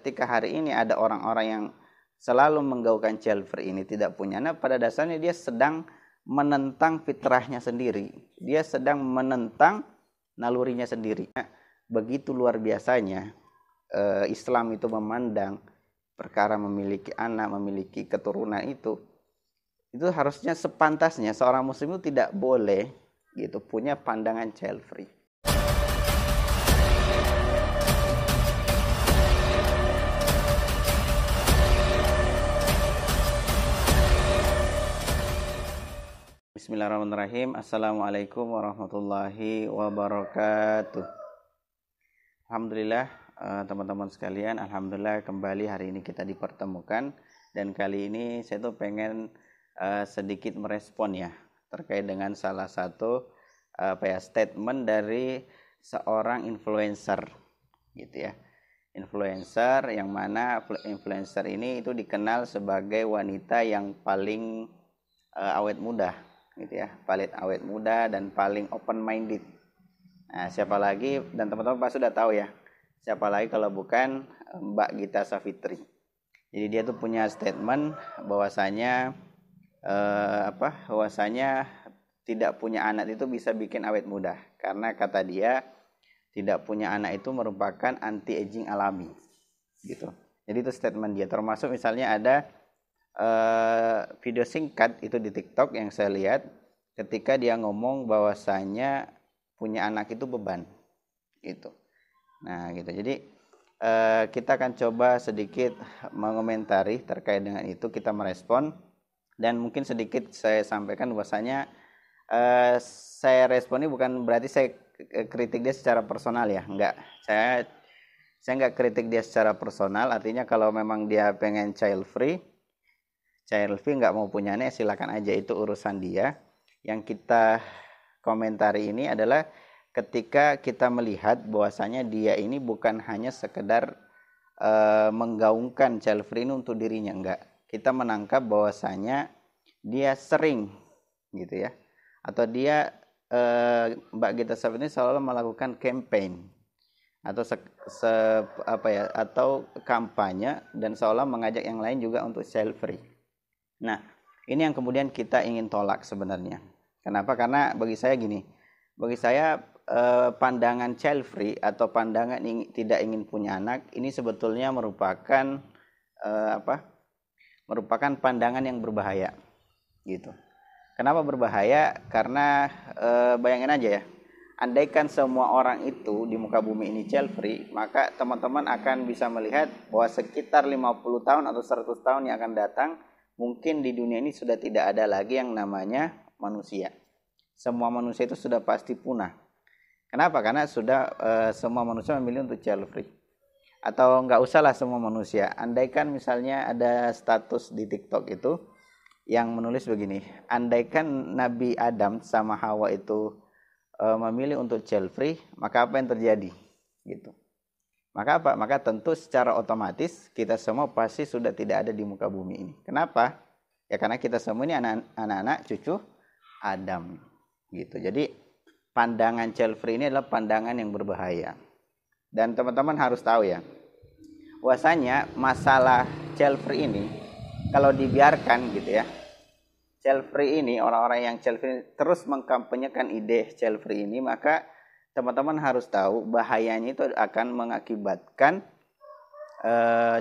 ketika hari ini ada orang-orang yang selalu menggaungkan child free ini tidak punya anak, pada dasarnya dia sedang menentang fitrahnya sendiri. Dia sedang menentang nalurinya sendiri. Begitu luar biasanya Islam itu memandang perkara memiliki anak, memiliki keturunan itu harusnya sepantasnya seorang muslim itu tidak boleh gitu punya pandangan child free. Bismillahirrahmanirrahim. Assalamualaikum warahmatullahi wabarakatuh. Alhamdulillah teman-teman sekalian, alhamdulillah kembali hari ini kita dipertemukan, dan kali ini saya tuh pengen sedikit merespon ya terkait dengan salah satu statement dari seorang influencer gitu ya. Influencer yang mana influencer ini itu dikenal sebagai wanita yang paling awet muda gitu ya, paling awet muda dan paling open minded. Nah, siapa lagi, dan teman-teman pasti sudah tahu ya, siapa lagi kalau bukan Mbak Gita Savitri. Jadi dia tuh punya statement bahwasanya bahwasanya tidak punya anak itu bisa bikin awet muda, karena kata dia tidak punya anak itu merupakan anti aging alami gitu. Jadi itu statement dia. Termasuk misalnya ada video singkat itu di TikTok yang saya lihat ketika dia ngomong bahwasanya punya anak itu beban gitu. Nah gitu. Jadi kita akan coba sedikit mengomentari terkait dengan itu, kita merespon, dan mungkin sedikit saya sampaikan bahwasanya saya respon ini bukan berarti saya kritik dia secara personal ya, enggak. Saya enggak kritik dia secara personal, artinya kalau memang dia pengen child free nggak mau punya anak, silakan aja, itu urusan dia. Yang kita komentari ini adalah ketika kita melihat bahwasanya dia ini bukan hanya sekedar menggaungkan child free ini untuk dirinya, enggak. Kita menangkap bahwasanya dia sering gitu ya, atau dia Mbak Gita Savitri ini selalu melakukan campaign atau atau kampanye, dan seolah mengajak yang lain juga untuk child free. Nah, ini yang kemudian kita ingin tolak sebenarnya. Kenapa? Karena bagi saya gini, bagi saya pandangan child free atau pandangan tidak ingin punya anak ini sebetulnya merupakan merupakan pandangan yang berbahaya gitu. Kenapa berbahaya? Karena bayangin aja ya, andaikan semua orang itu di muka bumi ini child free, maka teman-teman akan bisa melihat bahwa sekitar 50 tahun atau 100 tahun yang akan datang, mungkin di dunia ini sudah tidak ada lagi yang namanya manusia. Semua manusia itu sudah pasti punah. Kenapa? Karena sudah semua manusia memilih untuk child free. Atau nggak usahlah semua manusia. Andaikan misalnya ada status di TikTok itu yang menulis begini, andaikan Nabi Adam sama Hawa itu memilih untuk child free, maka apa yang terjadi? Gitu. Maka apa? Maka tentu secara otomatis kita semua pasti sudah tidak ada di muka bumi ini. Kenapa? Ya karena kita semua ini anak-anak cucu Adam. Gitu. Jadi pandangan child free ini adalah pandangan yang berbahaya. Dan teman-teman harus tahu ya, bahwasanya masalah child free ini kalau dibiarkan gitu ya, child free ini, orang-orang yang child free terus mengkampanyekan ide child free ini, maka teman-teman harus tahu bahayanya itu akan mengakibatkan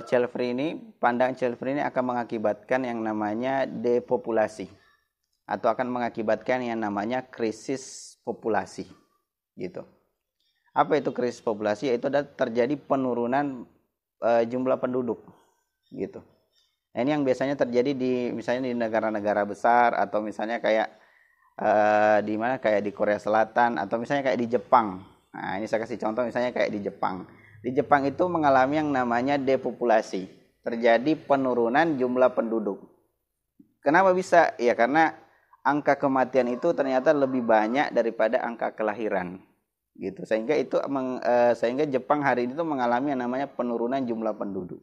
child free ini, pandangan child free ini akan mengakibatkan yang namanya depopulasi, atau akan mengakibatkan yang namanya krisis populasi gitu. Apa itu krisis populasi? Yaitu ada terjadi penurunan jumlah penduduk gitu. Nah, ini yang biasanya terjadi misalnya di negara-negara besar, atau misalnya kayak di mana, kayak di Korea Selatan, atau misalnya kayak di Jepang. Nah, ini saya kasih contoh misalnya kayak di Jepang. Di Jepang itu mengalami yang namanya depopulasi. Terjadi penurunan jumlah penduduk. Kenapa bisa? Ya karena angka kematian itu ternyata lebih banyak daripada angka kelahiran. Gitu. Sehingga Jepang hari ini tuh mengalami yang namanya penurunan jumlah penduduk.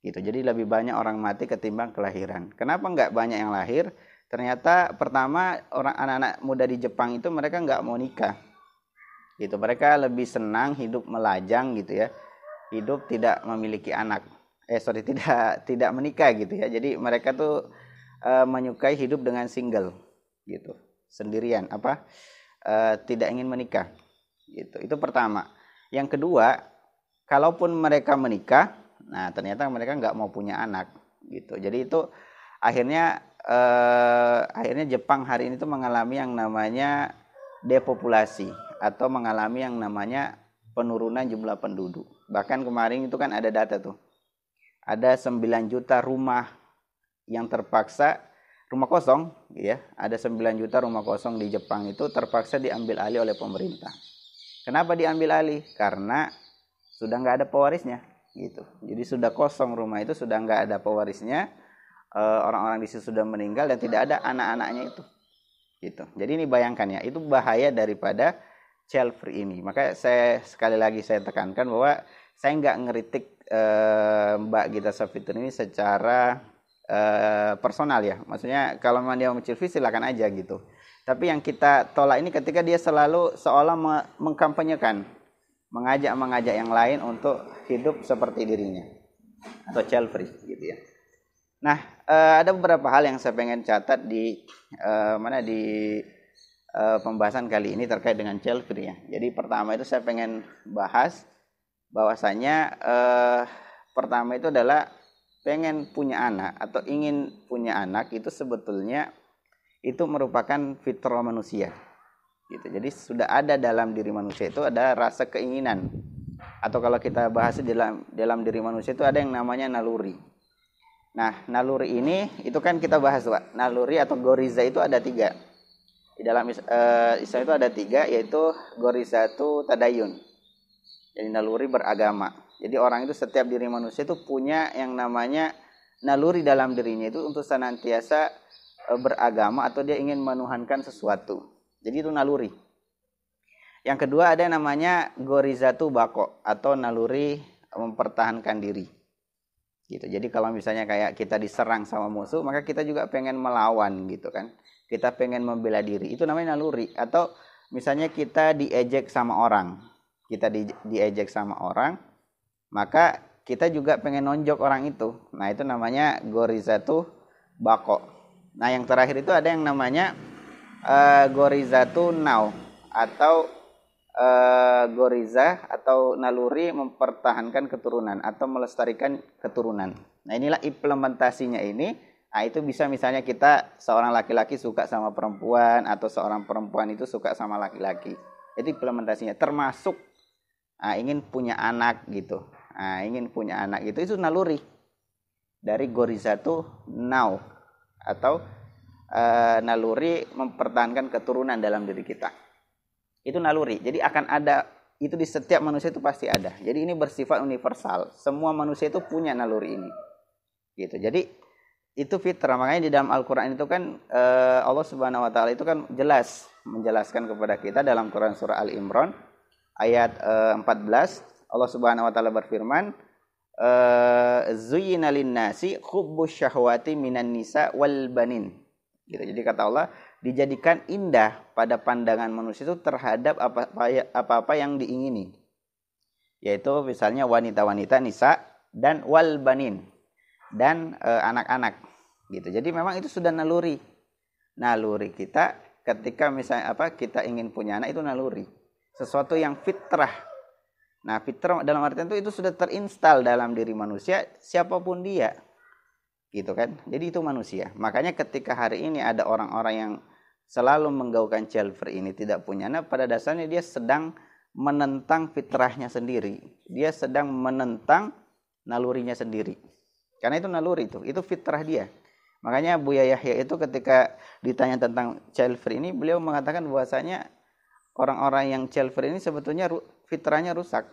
Gitu. Jadi lebih banyak orang mati ketimbang kelahiran. Kenapa nggak banyak yang lahir? Ternyata pertama, anak-anak muda di Jepang itu mereka nggak mau nikah, gitu. Mereka lebih senang hidup melajang gitu ya. hidup tidak memiliki anak. Tidak menikah gitu ya. Jadi mereka tuh menyukai hidup dengan single gitu, sendirian, tidak ingin menikah gitu. Itu pertama. Yang kedua, kalaupun mereka menikah, nah ternyata mereka nggak mau punya anak gitu. Jadi itu akhirnya Jepang hari ini tuh mengalami yang namanya depopulasi atau mengalami yang namanya penurunan jumlah penduduk. Bahkan kemarin itu kan ada data tuh, ada 9 juta rumah yang terpaksa, rumah kosong ya, ada 9 juta rumah kosong di Jepang itu terpaksa diambil alih oleh pemerintah. Kenapa diambil alih? Karena sudah nggak ada pewarisnya gitu. Jadi sudah kosong rumah itu, sudah nggak ada pewarisnya, orang-orang di situ sudah meninggal dan tidak ada anak-anaknya itu gitu. Jadi ini bayangkan ya, itu bahaya daripada child free ini. Maka sekali lagi saya tekankan bahwa saya nggak ngeritik Mbak Gita Savitri ini secara personal ya. Maksudnya kalau memang dia mau child free silakan aja gitu. Tapi yang kita tolak ini ketika dia selalu seolah mengkampanyekan, mengajak yang lain untuk hidup seperti dirinya atau child free gitu ya. Nah, ada beberapa hal yang saya pengen catat di pembahasan kali ini terkait dengan child free ya. Jadi pertama itu saya pengen bahas bahwasanya pertama itu adalah pengen punya anak atau ingin punya anak itu sebetulnya itu merupakan fitrah manusia gitu. Jadi sudah ada dalam diri manusia itu ada rasa keinginan, atau kalau kita bahas dalam diri manusia itu ada yang namanya naluri. Nah, naluri ini itu kan kita bahas Pak. Naluri atau goriza itu ada 3. Di dalam Islam itu ada 3, yaitu gorizatu tadayun. Jadi naluri beragama. Jadi orang itu, setiap diri manusia itu punya yang namanya naluri dalam dirinya itu untuk senantiasa beragama atau dia ingin menuhankan sesuatu. Jadi itu naluri. Yang kedua ada yang namanya gorizatu bako atau naluri mempertahankan diri. Gitu. Jadi kalau misalnya kayak kita diserang sama musuh, maka kita juga pengen melawan gitu kan. Kita pengen membela diri. Itu namanya naluri. Atau misalnya kita diejek sama orang. Kita diejek sama orang, maka kita juga pengen nonjok orang itu. Nah, itu namanya gorizatu bako. Nah, yang terakhir itu ada yang namanya gorizatu nau atau goriza atau naluri mempertahankan keturunan atau melestarikan keturunan. Nah, inilah implementasinya ini. Nah, itu bisa misalnya kita seorang laki-laki suka sama perempuan atau seorang perempuan itu suka sama laki-laki. Itu implementasinya termasuk ingin punya anak gitu. Ingin punya anak itu naluri dari gorizatu nau atau naluri mempertahankan keturunan dalam diri kita. Itu naluri. Jadi akan ada itu di setiap manusia, itu pasti ada. Jadi ini bersifat universal. Semua manusia itu punya naluri ini. Gitu. Jadi itu fitrah. Makanya di dalam Al-Qur'an itu kan Allah Subhanahu wa taala itu kan jelas menjelaskan kepada kita dalam Quran surah Al-Imran ayat 14, Allah Subhanahu wa taala berfirman, zuyyina lin-nasi hubbus syahwati minan nisa wal banin. Gitu. Jadi kata Allah, dijadikan indah pada pandangan manusia itu terhadap apa-apa yang diingini. Yaitu misalnya wanita-wanita, nisa, dan wal banin, dan anak-anak. Gitu. Jadi memang itu sudah naluri. Naluri kita ketika misalnya kita ingin punya anak, itu naluri. Sesuatu yang fitrah. Nah, fitrah dalam artian itu sudah terinstal dalam diri manusia, siapapun dia. Gitu kan? Jadi itu manusia. Makanya ketika hari ini ada orang-orang yang selalu menggaungkan child free ini, tidak punya anak, pada dasarnya dia sedang menentang fitrahnya sendiri. Dia sedang menentang nalurinya sendiri. Karena itu naluri itu fitrah dia. Makanya Buya Yahya itu ketika ditanya tentang child free ini, beliau mengatakan bahwasanya orang-orang yang child free ini sebetulnya fitrahnya rusak.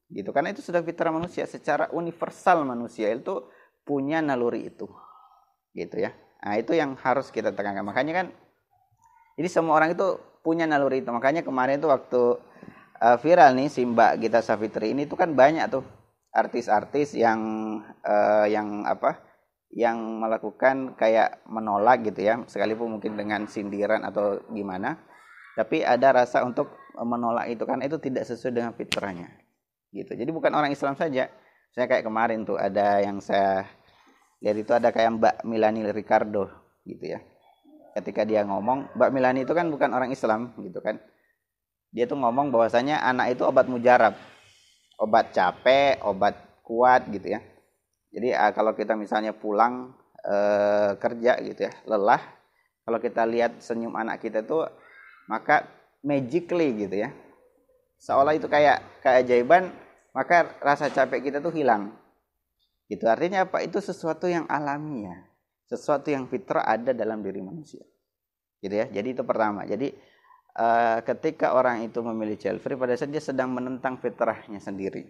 Gitu. Karena itu sudah fitrah manusia, secara universal manusia itu punya naluri itu. Gitu ya. Nah, itu yang harus kita tekankan. Makanya kan jadi semua orang itu punya naluri itu. Makanya kemarin itu waktu viral nih si Mbak Gita Savitri ini, itu kan banyak tuh artis-artis yang melakukan kayak menolak gitu ya, sekalipun mungkin dengan sindiran atau gimana, tapi ada rasa untuk menolak itu kan, itu tidak sesuai dengan fitrahnya gitu. Jadi bukan orang Islam saja. Saya kayak kemarin tuh ada yang saya lihat itu ada kayak Mbak Milani Ricardo gitu ya. Ketika dia ngomong, Mbak Milani itu kan bukan orang Islam gitu kan. Dia tuh ngomong bahwasanya anak itu obat mujarab. Obat capek, obat kuat gitu ya. Jadi kalau kita misalnya pulang kerja gitu ya, lelah, kalau kita lihat senyum anak kita tuh maka magically gitu ya. Seolah itu kayak keajaiban, maka rasa capek kita tuh hilang. Gitu. Artinya apa? Itu sesuatu yang alami ya. Sesuatu yang fitrah ada dalam diri manusia. Gitu ya. Jadi itu pertama. Jadi ketika orang itu memilih child free, pada saat dia sedang menentang fitrahnya sendiri.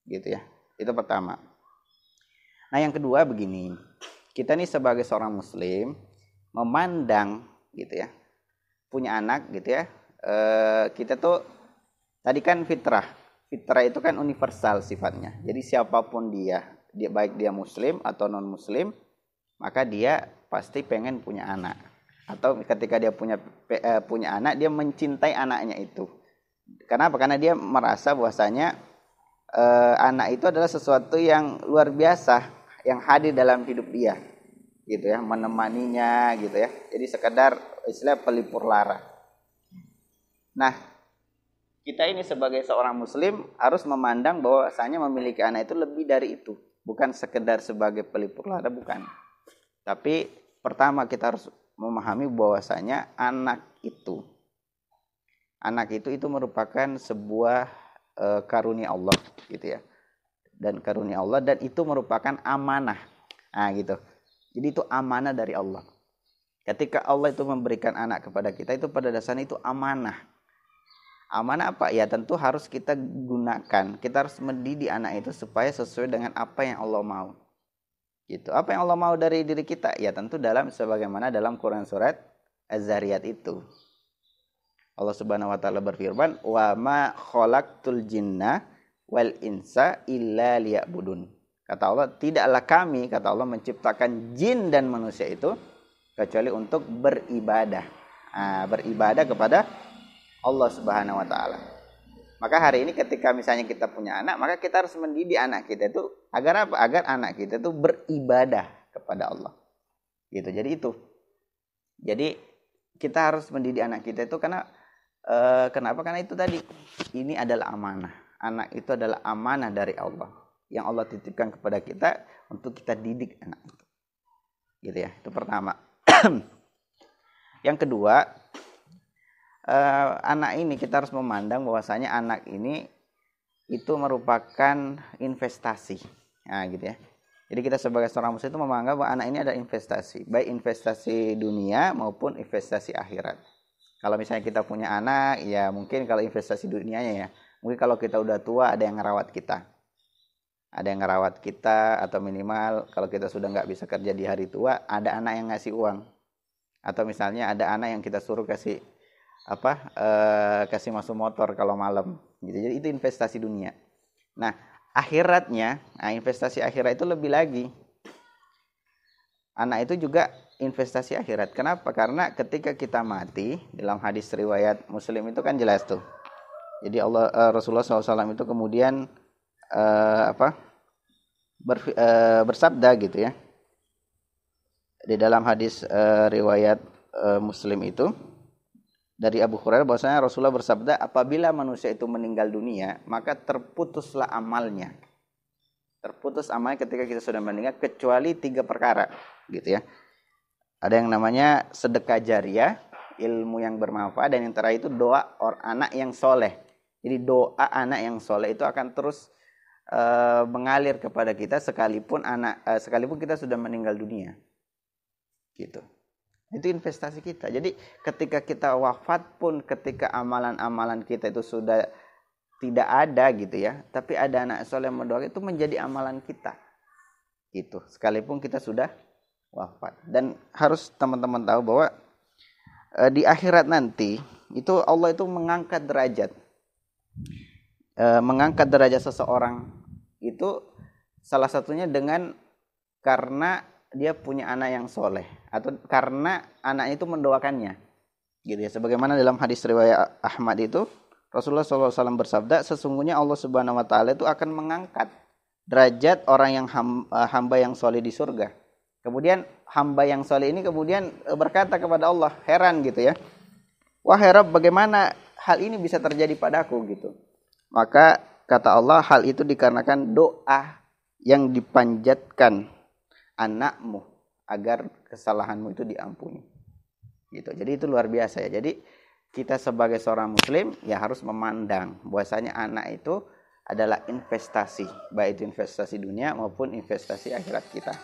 Gitu ya. Itu pertama. Nah, yang kedua begini. Kita nih sebagai seorang muslim memandang gitu ya. Punya anak gitu ya. Kita tuh tadi kan fitrah. Fitrah itu kan universal sifatnya. Jadi siapapun dia baik dia muslim atau non muslim, maka dia pasti pengen punya anak. Atau ketika dia punya anak, dia mencintai anaknya itu. Kenapa? Karena dia merasa bahwasanya anak itu adalah sesuatu yang luar biasa yang hadir dalam hidup dia. Gitu ya, menemaninya gitu ya. Jadi sekedar istilah pelipur lara. Nah, kita ini sebagai seorang muslim harus memandang bahwasanya memiliki anak itu lebih dari itu. Bukan sekedar sebagai pelipur lara, bukan. Tapi pertama kita harus memahami bahwasanya anak itu merupakan sebuah karunia Allah gitu ya. Dan karunia Allah, dan itu merupakan amanah. Nah, gitu. Jadi itu amanah dari Allah. Ketika Allah itu memberikan anak kepada kita, itu pada dasarnya itu amanah. Amanah apa? Ya tentu harus kita gunakan. Kita harus mendidik anak itu supaya sesuai dengan apa yang Allah mau. Gitu. Apa yang Allah mau dari diri kita? Ya tentu sebagaimana dalam Quran surat Az-Zariyat itu. Allah Subhanahu wa taala berfirman, "Wa ma khalaqtul jinna wal insa illa liya'budun." Kata Allah, tidaklah kami, kata Allah, menciptakan jin dan manusia itu kecuali untuk beribadah. Beribadah kepada Allah Subhanahu wa taala. Maka hari ini ketika misalnya kita punya anak, maka kita harus mendidik anak kita itu agar apa? Agar anak kita itu beribadah kepada Allah. Gitu. Jadi itu. Jadi kita harus mendidik anak kita itu karena kenapa? Karena itu tadi, ini adalah amanah. Anak itu adalah amanah dari Allah yang Allah titipkan kepada kita untuk kita didik anak itu. Gitu ya. Itu pertama. Yang kedua, anak ini kita harus memandang bahwasanya anak ini itu merupakan investasi. Nah, gitu ya. Jadi kita sebagai seorang muslim itu menganggap bahwa anak ini adalah investasi, baik investasi dunia maupun investasi akhirat. Kalau misalnya kita punya anak, ya mungkin kalau investasi dunianya ya, mungkin kalau kita udah tua ada yang ngerawat kita. Ada yang ngerawat kita, atau minimal kalau kita sudah nggak bisa kerja di hari tua, ada anak yang ngasih uang. Atau misalnya ada anak yang kita suruh kasih masuk motor kalau malam gitu. Jadi itu investasi dunia. Nah, akhiratnya, investasi akhirat itu lebih lagi. Anak itu juga investasi akhirat. Kenapa? Karena ketika kita mati, dalam hadis riwayat Muslim itu kan jelas tuh. Jadi Rasulullah SAW itu kemudian bersabda gitu ya. Di dalam hadis riwayat Muslim itu dari Abu Hurairah bahwasanya Rasulullah bersabda, apabila manusia itu meninggal dunia, maka terputuslah amalnya. Terputus amalnya ketika kita sudah meninggal, kecuali 3 perkara, gitu ya. Ada yang namanya sedekah jariah, ilmu yang bermanfaat, dan yang terakhir itu doa anak yang soleh. Jadi doa anak yang soleh itu akan terus mengalir kepada kita sekalipun kita sudah meninggal dunia, gitu. Itu investasi kita. Jadi ketika kita wafat pun, ketika amalan-amalan kita itu sudah tidak ada gitu ya, tapi ada anak soleh yang mendoakan, itu menjadi amalan kita. Gitu. Sekalipun kita sudah wafat. Dan harus teman-teman tahu bahwa di akhirat nanti itu Allah itu mengangkat derajat. Mengangkat derajat seseorang itu salah satunya karena dia punya anak yang soleh, atau karena anaknya itu mendoakannya, gitu ya. Sebagaimana dalam hadis riwayat Ahmad itu, Rasulullah SAW bersabda, sesungguhnya Allah Subhanahu wa taala itu akan mengangkat derajat orang yang hamba yang soleh di surga. Kemudian hamba yang soleh ini kemudian berkata kepada Allah, heran gitu ya. Wahai Rabb, bagaimana hal ini bisa terjadi padaku gitu. Maka kata Allah, hal itu dikarenakan doa yang dipanjatkan anakmu agar kesalahanmu itu diampuni. Gitu. Jadi itu luar biasa ya. Jadi kita sebagai seorang muslim ya harus memandang bahwasanya anak itu adalah investasi, baik itu investasi dunia maupun investasi akhirat kita.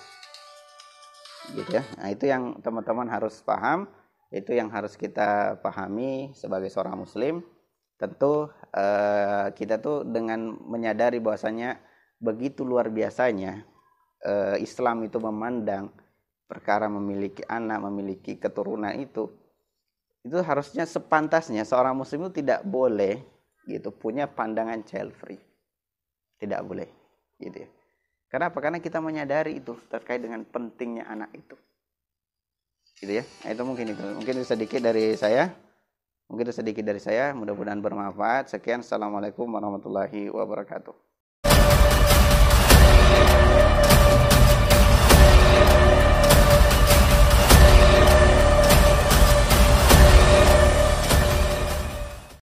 Gitu ya. Nah, itu yang teman-teman harus paham, itu yang harus kita pahami sebagai seorang muslim. Tentu kita tuh dengan menyadari bahwasanya begitu luar biasanya Islam itu memandang perkara memiliki anak, memiliki keturunan itu harusnya sepantasnya seorang muslim itu tidak boleh gitu punya pandangan child free. Tidak boleh gitu ya. Kenapa? Karena kita menyadari itu terkait dengan pentingnya anak itu. Gitu ya. Nah, itu mungkin itu. Mungkin itu sedikit dari saya. Mudah-mudahan bermanfaat. Sekian. Assalamualaikum warahmatullahi wabarakatuh.